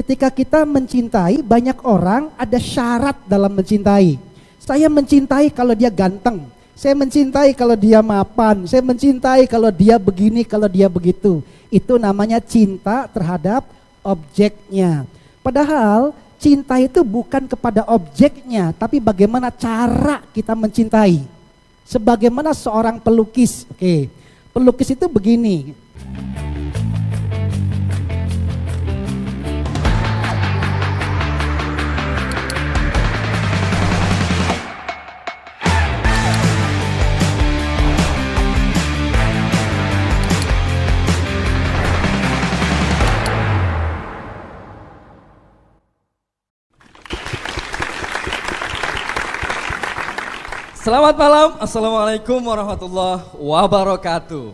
ketika kita mencintai, banyak orang ada syarat dalam mencintai. Saya mencintai kalau dia ganteng, saya mencintai kalau dia mapan, saya mencintai kalau dia begini, kalau dia begitu. Itu namanya cinta terhadap objeknya. Padahal cinta itu bukan kepada objeknya, tapi bagaimana cara kita mencintai. Sebagaimana seorang pelukis, pelukis itu begini. Selamat malam, Assalamualaikum warahmatullahi wabarakatuh.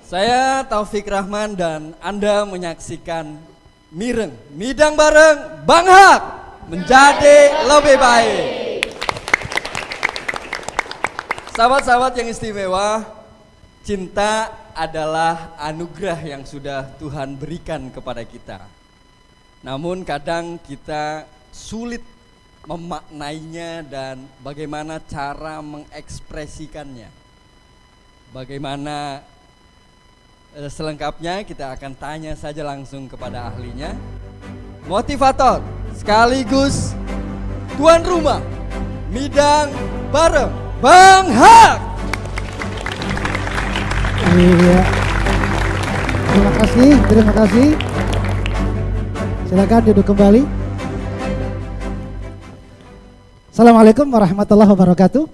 Saya Taufik Rahman dan Anda menyaksikan Mireng, Midang Bareng Bang Hak menjadi lebih baik. Sahabat-sahabat yang istimewa, cinta adalah anugerah yang sudah Tuhan berikan kepada kita. Namun kadang kita sulit memaknainya dan bagaimana cara mengekspresikannya. Bagaimana selengkapnya kita akan tanya saja langsung kepada ahlinya. Motivator sekaligus tuan rumah Midang Bareng Bang Hak. Iya. Terima kasih. Silakan duduk kembali. Assalamualaikum warahmatullahi wabarakatuh.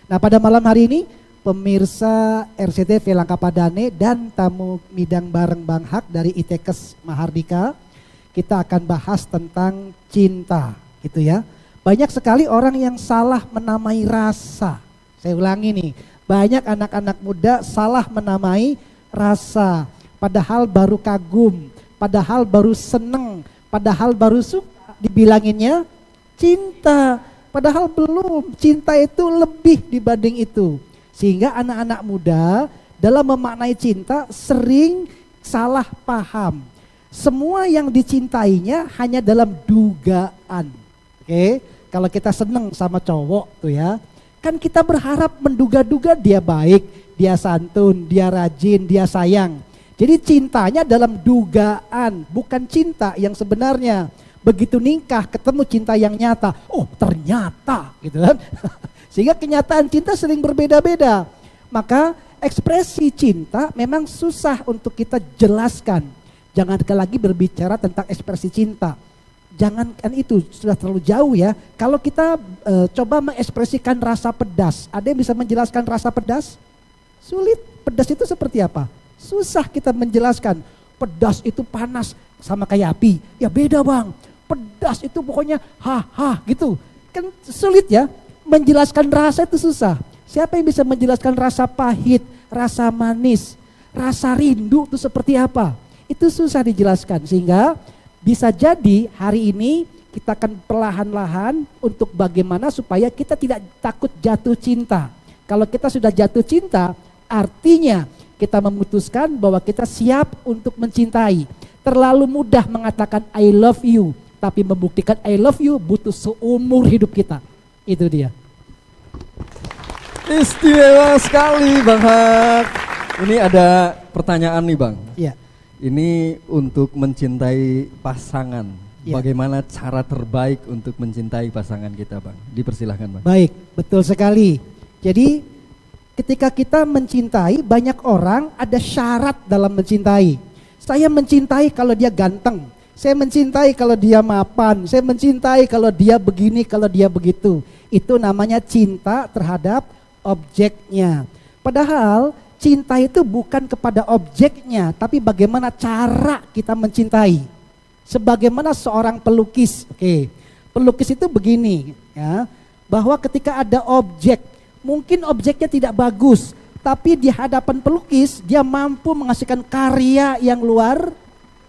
Nah, pada malam hari ini pemirsa RCTV Langkapadane dan tamu Midang Bareng Bang Hak dari ITKes Mahardika, kita akan bahas tentang cinta, gitu ya. Banyak sekali orang yang salah menamai rasa. Saya ulangi nih, banyak anak-anak muda salah menamai rasa. Padahal baru kagum, padahal baru seneng, padahal baru suka, dibilanginnya cinta, padahal belum. Cinta itu lebih dibanding itu. Sehingga anak-anak muda dalam memaknai cinta sering salah paham. Semua yang dicintainya hanya dalam dugaan. Kalau kita seneng sama cowok tuh ya, kan kita berharap menduga-duga dia baik, dia santun, dia rajin, dia sayang. Jadi cintanya dalam dugaan, bukan cinta yang sebenarnya. Begitu nikah ketemu cinta yang nyata, oh ternyata gitu kan. Sehingga kenyataan cinta sering berbeda-beda. Maka ekspresi cinta memang susah untuk kita jelaskan. Jangan lagi berbicara tentang ekspresi cinta. Jangankan itu, sudah terlalu jauh ya. Kalau kita coba mengekspresikan rasa pedas, ada yang bisa menjelaskan rasa pedas? Sulit. Pedas itu seperti apa? Susah kita menjelaskan. Pedas itu panas sama kayak api. Ya beda bang. Pedas itu pokoknya gitu. Kan sulit ya, menjelaskan rasa itu susah. Siapa yang bisa menjelaskan rasa pahit, rasa manis, rasa rindu itu seperti apa? Itu susah dijelaskan. Sehingga bisa jadi hari ini kita akan perlahan-lahan untuk bagaimana supaya kita tidak takut jatuh cinta. Kalau kita sudah jatuh cinta, artinya kita memutuskan bahwa kita siap untuk mencintai. Terlalu mudah mengatakan I love you, tapi membuktikan I love you butuh seumur hidup kita. Itu dia. Istimewa sekali Bang Hak. Ini ada pertanyaan nih Bang. Iya. Ini untuk mencintai pasangan. Ya. Bagaimana cara terbaik untuk mencintai pasangan kita Bang? Dipersilahkan Bang. Baik, betul sekali. Jadi ketika kita mencintai, banyak orang ada syarat dalam mencintai. Saya mencintai kalau dia ganteng. Saya mencintai kalau dia mapan, saya mencintai kalau dia begini, kalau dia begitu. Itu namanya cinta terhadap objeknya. Padahal cinta itu bukan kepada objeknya, tapi bagaimana cara kita mencintai. Sebagaimana seorang pelukis, pelukis itu begini ya, bahwa ketika ada objek, mungkin objeknya tidak bagus, tapi di hadapan pelukis dia mampu menghasilkan karya yang luar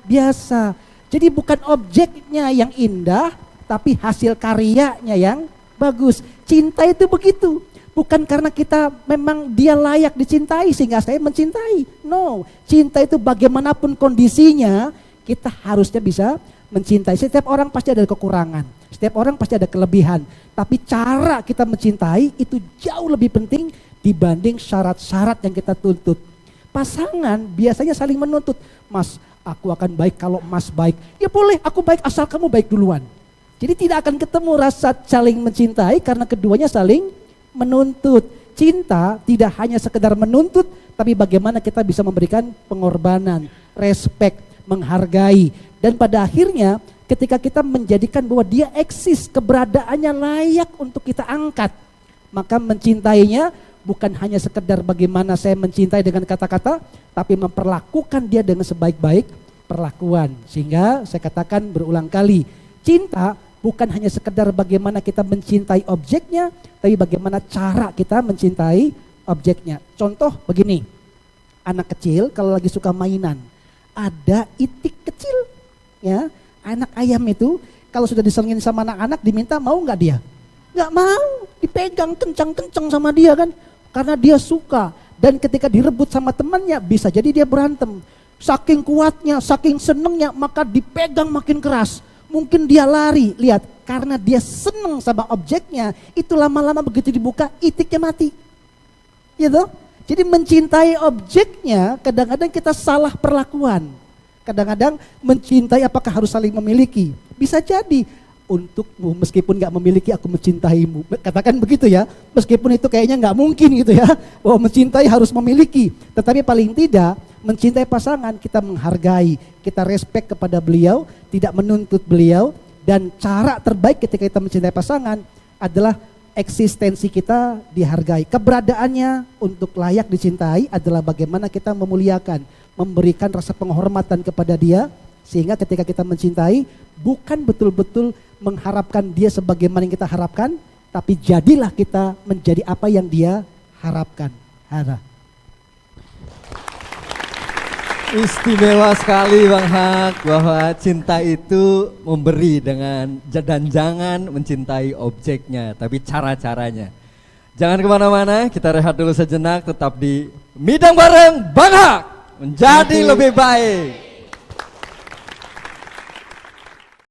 biasa. Jadi bukan objeknya yang indah, tapi hasil karyanya yang bagus. Cinta itu begitu. Bukan karena kita memang dia layak dicintai sehingga saya mencintai. No, cinta itu bagaimanapun kondisinya kita harusnya bisa mencintai. Setiap orang pasti ada kekurangan, setiap orang pasti ada kelebihan. Tapi cara kita mencintai itu jauh lebih penting dibanding syarat-syarat yang kita tuntut. Pasangan biasanya saling menuntut, Mas aku akan baik kalau Mas baik. Ya boleh aku baik asal kamu baik duluan. Jadi tidak akan ketemu rasa saling mencintai karena keduanya saling menuntut. Cinta tidak hanya sekedar menuntut, tapi bagaimana kita bisa memberikan pengorbanan, respect, menghargai. Dan pada akhirnya ketika kita menjadikan bahwa dia eksis, keberadaannya layak untuk kita angkat, maka mencintainya bukan hanya sekedar bagaimana saya mencintai dengan kata-kata, tapi memperlakukan dia dengan sebaik-baik perlakuan. Sehingga saya katakan berulang kali, cinta bukan hanya sekedar bagaimana kita mencintai objeknya, tapi bagaimana cara kita mencintai objeknya. Contoh begini, anak kecil kalau lagi suka mainan, ada itik kecil, ya. Anak ayam itu kalau sudah diselingin sama anak-anak diminta mau nggak dia? Nggak mau, dipegang kencang-kencang sama dia kan, karena dia suka. Dan ketika direbut sama temannya bisa jadi dia berantem. Saking kuatnya, saking senengnya, maka dipegang makin keras. Mungkin dia lari, lihat, karena dia seneng sama objeknya, itu lama-lama begitu dibuka, itiknya mati. Gitu? Jadi mencintai objeknya, kadang-kadang kita salah perlakuan. Kadang-kadang mencintai apakah harus saling memiliki? Bisa jadi, untukmu meskipun gak memiliki aku mencintaimu. Katakan begitu ya, meskipun itu kayaknya gak mungkin gitu ya, bahwa mencintai harus memiliki. Tetapi paling tidak, mencintai pasangan kita menghargai, kita respect kepada beliau, tidak menuntut beliau, dan cara terbaik ketika kita mencintai pasangan adalah eksistensi kita dihargai. Keberadaannya untuk layak dicintai adalah bagaimana kita memuliakan, memberikan rasa penghormatan kepada dia, sehingga ketika kita mencintai bukan betul-betul mengharapkan dia sebagaimana yang kita harapkan, tapi jadilah kita menjadi apa yang dia harapkan. Hara. Istimewa sekali Bang Hak, bahwa cinta itu memberi dan jangan mencintai objeknya, tapi cara-caranya. Jangan kemana-mana, kita rehat dulu sejenak, tetap di Midang Bareng Bang Hak menjadi lebih baik.